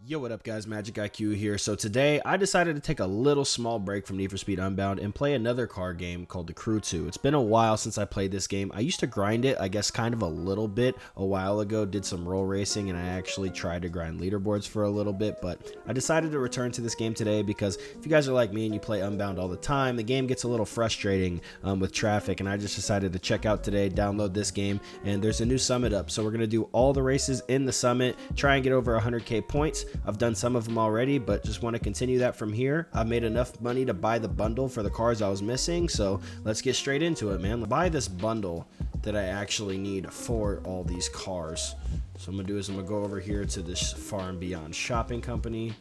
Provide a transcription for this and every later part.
Yo, what up guys, MxgicIQ here. So today I decided to take a little small break from Need for Speed Unbound and play another car game called The Crew 2. It's been a while since I played this game. I used to grind it, I guess kind of a little bit a while ago, did some roll racing, and I actually tried to grind leaderboards for a little bit, but I decided to return to this game today because if you guys are like me and you play Unbound all the time, the game gets a little frustrating with traffic, and I just decided to check out today, download this game, and there's a new summit up. So we're going to do all the races in the summit, try and get over 100k points. I've done some of them already, but just want to continue that from here. I've made enough money to buy the bundle for the cars I was missing, so let's get straight into it, man. Buy this bundle that I actually need for all these cars. So I'm gonna do is I'm gonna go over here to this Far and Beyond shopping company.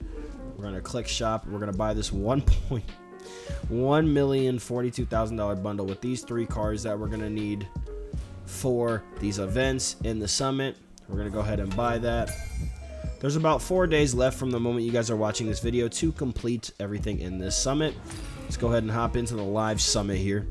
We're gonna click shop. We're gonna buy this $1,042,000 bundle with these three cars that we're gonna need for these events in the summit. We're gonna go ahead and buy that. There's about 4 days left from the moment you guys are watching this video to complete everything in this summit. Let's go ahead and hop into the live summit here.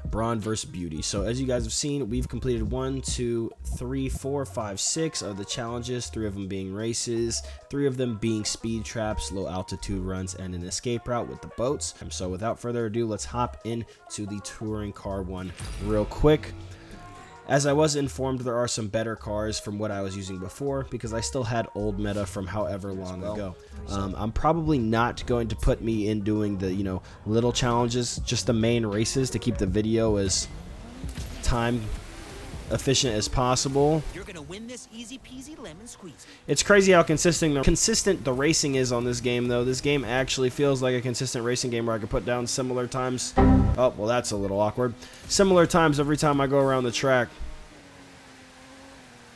Brawn versus Beauty. So as you guys have seen, we've completed 1, 2, 3, 4, 5, 6 of the challenges, 3 of them being races, 3 of them being speed traps, low altitude runs, and an escape route with the boats. And so without further ado, let's hop into the touring car one real quick. As I was informed, there are some better cars from what I was using before because I still had old meta from however long ago. I'm probably not going to put me in doing the, little challenges, just the main races to keep the video as time efficient as possible. You're gonna win this easy peasy lemon squeeze. It's crazy how consistent the racing is on this game, though. This game actually feels like a consistent racing game where I can put down similar times. Oh, well, that's a little awkward. Similar times every time I go around the track.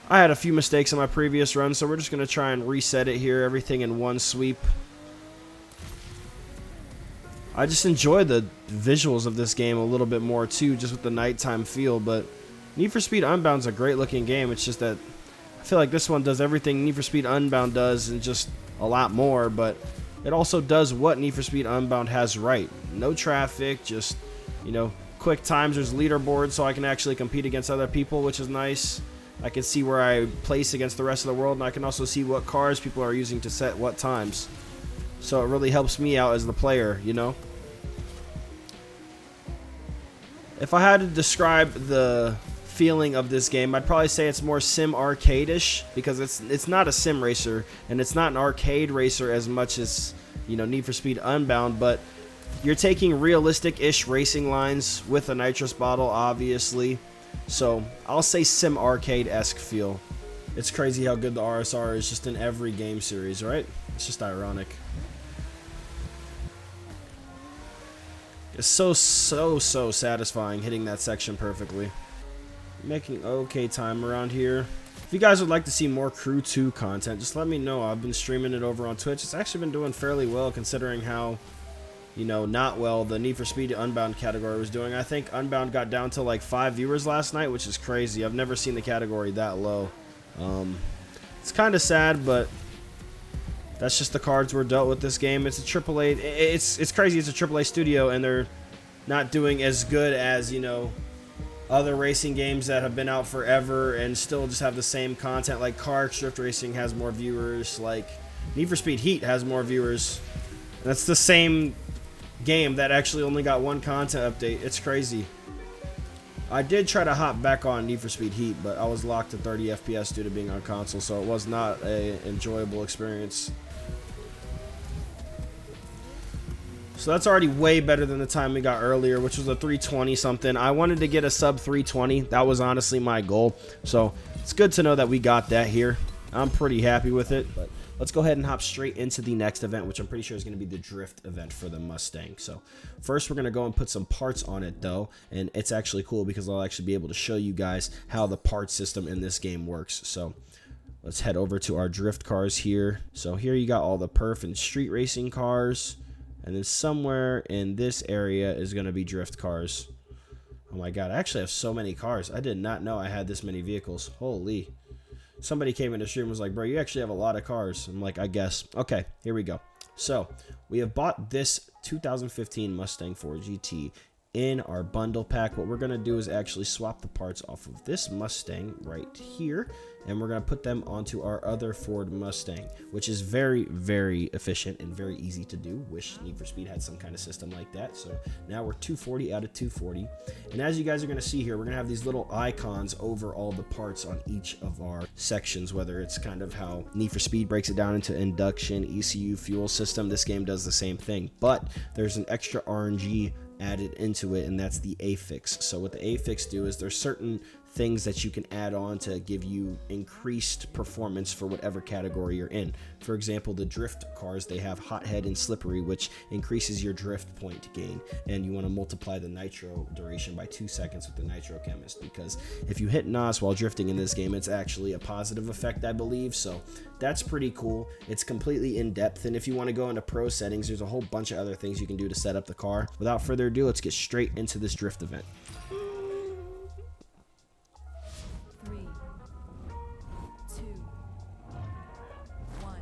I had a few mistakes in my previous run, so we're just going to try and reset it here, everything in one sweep. I just enjoy the visuals of this game a little bit more, too, just with the nighttime feel, but Need for Speed Unbound's a great looking game. It's just that I feel like this one does everything Need for Speed Unbound does and just a lot more, but it also does what Need for Speed Unbound has right. No traffic, just, quick times. There's leaderboards so I can actually compete against other people, which is nice. I can see where I place against the rest of the world, and I can also see what cars people are using to set what times. So it really helps me out as the player, If I had to describe the feeling of this game, I'd probably say it's more sim arcade-ish because it's not a sim racer and it's not an arcade racer as much as Need for Speed Unbound, but you're taking realistic-ish racing lines with a nitrous bottle, obviously. So I'll say sim arcade-esque feel. It's crazy how good the RSR is just in every game series, right? It's just ironic. It's so satisfying hitting that section perfectly. Making okay time around here. If you guys would like to see more Crew 2 content, just let me know. I've been streaming it over on Twitch. It's actually been doing fairly well considering how, not well the Need for Speed Unbound category was doing. I think Unbound got down to like 5 viewers last night, which is crazy. I've never seen the category that low. It's kind of sad, but that's just the cards we're dealt with this game. It's a AAA. It's crazy. It's a AAA studio, and they're not doing as good as, other racing games that have been out forever and still just have the same content. Like Car Drift Racing has more viewers. Like Need for Speed Heat has more viewers. And that's the same game that actually only got one content update. It's crazy. I did try to hop back on Need for Speed Heat, but I was locked to 30 FPS due to being on console, so it was not an enjoyable experience. So that's already way better than the time we got earlier, which was a 320 something. I wanted to get a sub 320. That was honestly my goal. So it's good to know that we got that here. I'm pretty happy with it, but let's go ahead and hop straight into the next event, which I'm pretty sure is going to be the drift event for the Mustang. So first we're going to go and put some parts on it though, and it's actually cool because I'll actually be able to show you guys how the part system in this game works. So let's head over to our drift cars here. So here you got all the perf and street racing cars, and then somewhere in this area is going to be drift cars. Oh my god, I actually have so many cars. I did not know I had this many vehicles. Holy. Somebody came in the stream and was like, bro, you actually have a lot of cars. I'm like, I guess. Okay, here we go. So we have bought this 2015 Mustang 4 GT in our bundle pack. What we're going to do is actually swap the parts off of this Mustang right here, and we're going to put them onto our other Ford Mustang, which is very, very efficient and very easy to do. Wish Need for Speed had some kind of system like that. So now we're 240 out of 240. And as you guys are going to see here, we're going to have these little icons over all the parts on each of our sections, whether it's kind of how Need for Speed breaks it down into induction, ECU, fuel system. This game does the same thing, but there's an extra RNG added into it, and that's the affix. So what the affix do is there's certain things that you can add on to give you increased performance for whatever category you're in. For example, the drift cars, they have hothead and slippery, which increases your drift point gain, and you want to multiply the nitro duration by 2 seconds with the nitro chemist, because if you hit NOS while drifting in this game, it's actually a positive effect, I believe. So that's pretty cool. It's completely in depth, and if you want to go into pro settings, there's a whole bunch of other things you can do to set up the car. Without further ado, let's get straight into this drift event. 3, 2, 1.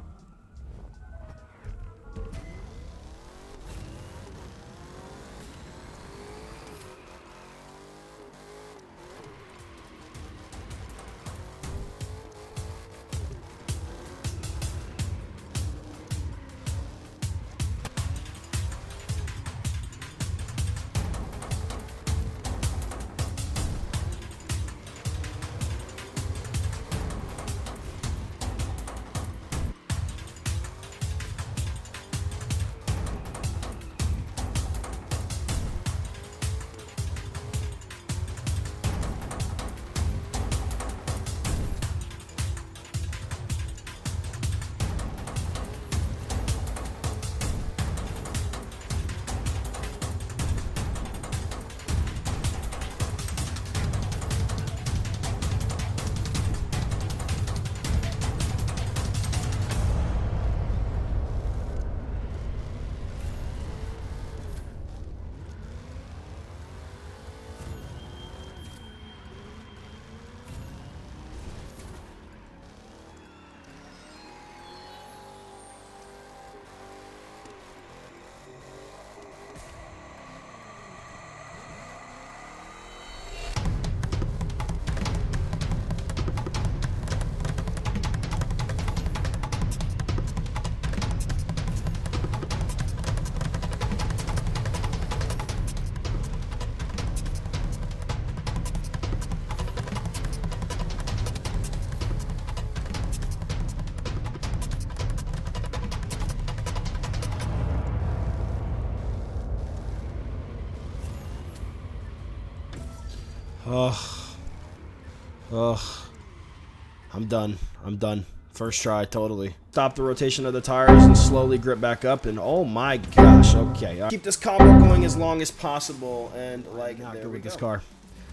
I'm done. First try, totally. Stop the rotation of the tires and slowly grip back up, and oh my gosh, okay. Keep this combo going as long as possible, and like, not there good with this car.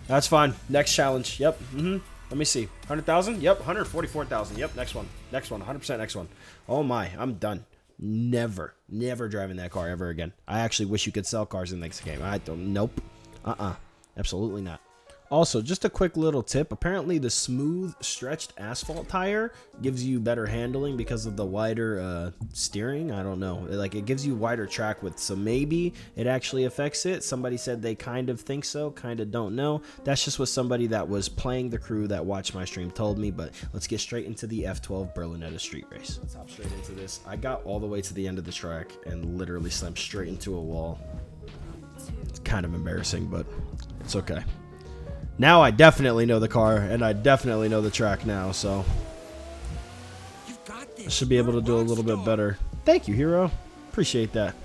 That's fine. Next challenge. Yep. Let me see. 100,000? Yep. 144,000. Yep. Next one. 100% next one. Oh my, I'm done. Never driving that car ever again. I actually wish you could sell cars in this game. I don't. Nope. Absolutely not. Also, just a quick little tip. Apparently, the smooth stretched asphalt tire gives you better handling because of the wider steering. I don't know. Like, it gives you wider track width, so maybe it actually affects it. Somebody said they kind of think so, kind of don't know. That's just what somebody that was playing the crew that watched my stream told me, but let's get straight into the F12 Berlinetta street race. Let's hop straight into this. I got all the way to the end of the track and literally slammed straight into a wall. It's kind of embarrassing, but it's okay. Now I definitely know the car, and I definitely know the track now, so I should be able to do a little bit better. Thank you, Hero. Appreciate that.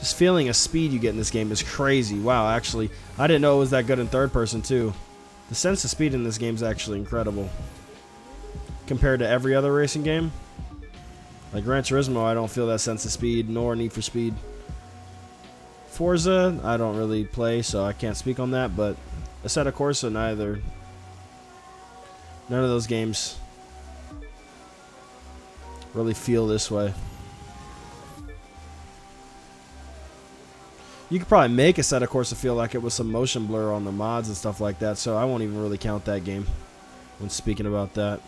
Just feeling a speed you get in this game is crazy. Wow, actually, I didn't know it was that good in third person, too. The sense of speed in this game is actually incredible. Compared to every other racing game. Like Gran Turismo, I don't feel that sense of speed, nor Need for Speed. Forza, I don't really play, so I can't speak on that, but Assetto Corsa, neither. None of those games really feel this way. You could probably make Assetto Corsa feel like it was some motion blur on the mods and stuff like that, so I won't even really count that game when speaking about that.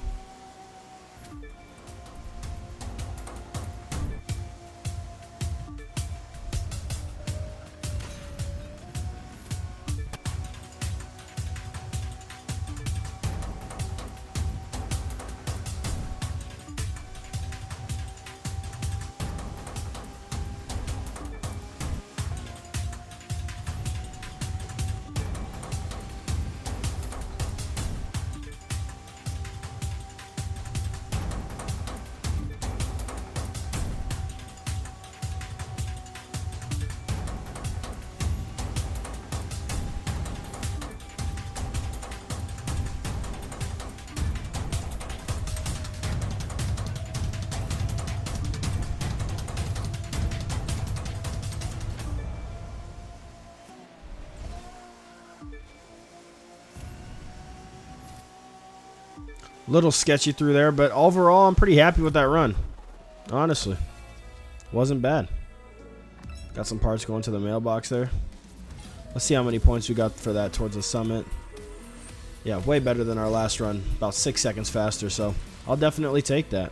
Little sketchy through there, but overall, I'm pretty happy with that run. Honestly, wasn't bad. Got some parts going to the mailbox there. Let's see how many points we got for that towards the summit. Yeah, way better than our last run. About 6 seconds faster, so I'll definitely take that.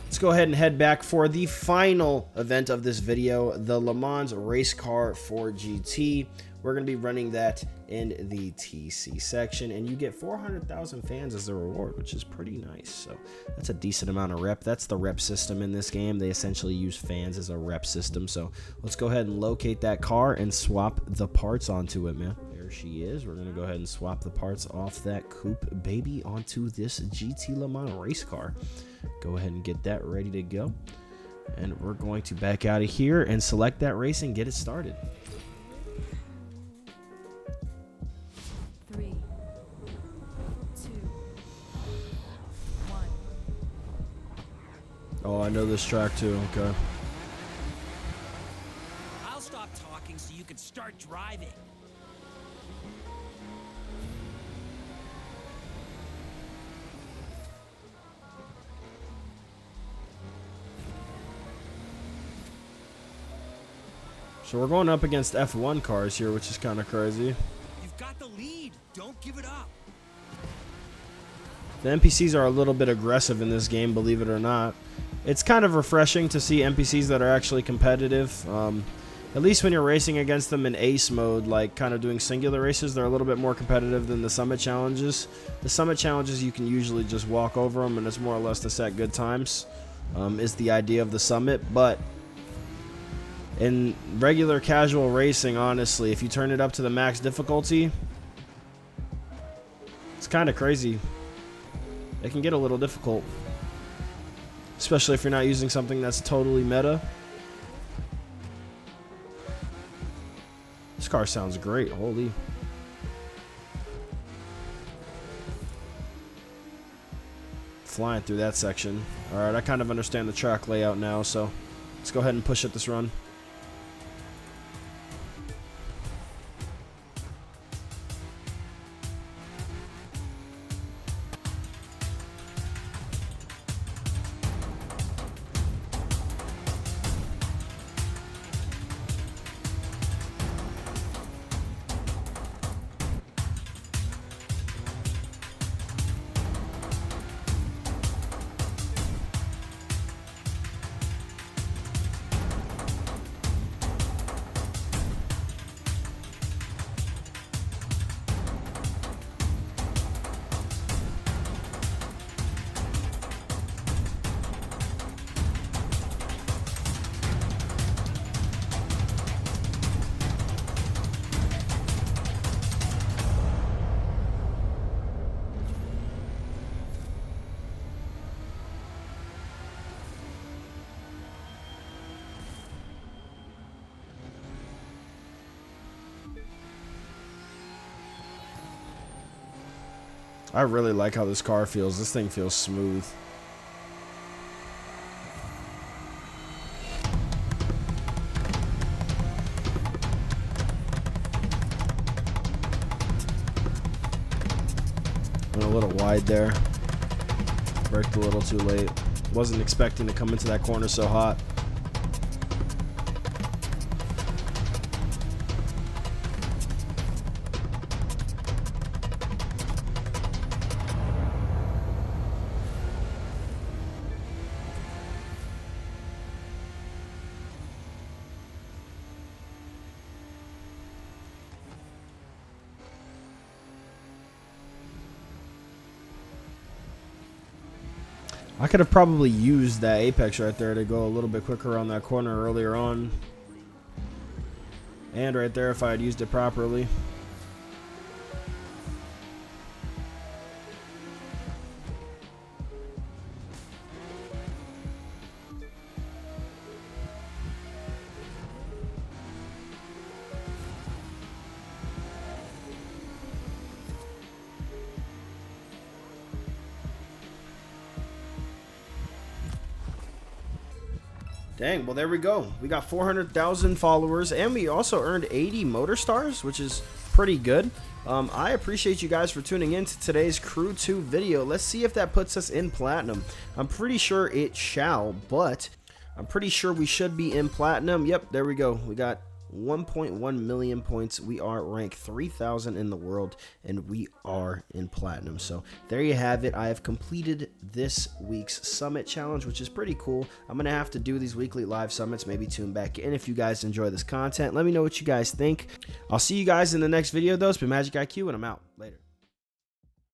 Let's go ahead and head back for the final event of this video, the Le Mans Race Car 4GT. We're going to be running that in the TC section, and you get 400,000 fans as a reward, which is pretty nice. So that's a decent amount of rep. That's the rep system in this game. They essentially use fans as a rep system. So let's go ahead and locate that car and swap the parts onto it, man. There she is. We're going to go ahead and swap the parts off that coupe baby onto this GT Le Mans race car. Go ahead and get that ready to go. And we're going to back out of here and select that race and get it started. 3, 2, 1. Oh, I know this track too. Okay. I'll stop talking so you can start driving. So we're going up against F1 cars here, which is kind of crazy. You've got the lead. Don't give it up. The NPCs are a little bit aggressive in this game, believe it or not. It's kind of refreshing to see NPCs that are actually competitive. At least when you're racing against them in ace mode, like kind of doing singular races, they're a little bit more competitive than the summit challenges. The summit challenges, you can usually just walk over them, and it's more or less to set good times, is the idea of the summit. But in regular casual racing, honestly, if you turn it up to the max difficulty, it's kind of crazy. It can get a little difficult, especially if you're not using something that's totally meta. This car sounds great. Holy. Flying through that section. Alright, I kind of understand the track layout now, so let's go ahead and push it this run. I really like how this car feels. This thing feels smooth. Went a little wide there. Braked a little too late. Wasn't expecting to come into that corner so hot. I could have probably used that apex right there to go a little bit quicker on that corner earlier on. And right there if I had used it properly. Dang, well there we go. We got 400,000 followers, and we also earned 80 motor stars, which is pretty good. I appreciate you guys for tuning in to today's Crew 2 video. Let's see if that puts us in platinum. I'm pretty sure it shall, but I'm pretty sure we should be in platinum. Yep, there we go. We got 1.1 million points. We are ranked 3,000 in the world, and we are in platinum. So there you have it. I have completed this week's summit challenge, which is pretty cool. I'm gonna have to do these weekly live summits. Maybe tune back in if you guys enjoy this content. Let me know what you guys think. I'll see you guys in the next video though. It's been MxgicIQ, and I'm out.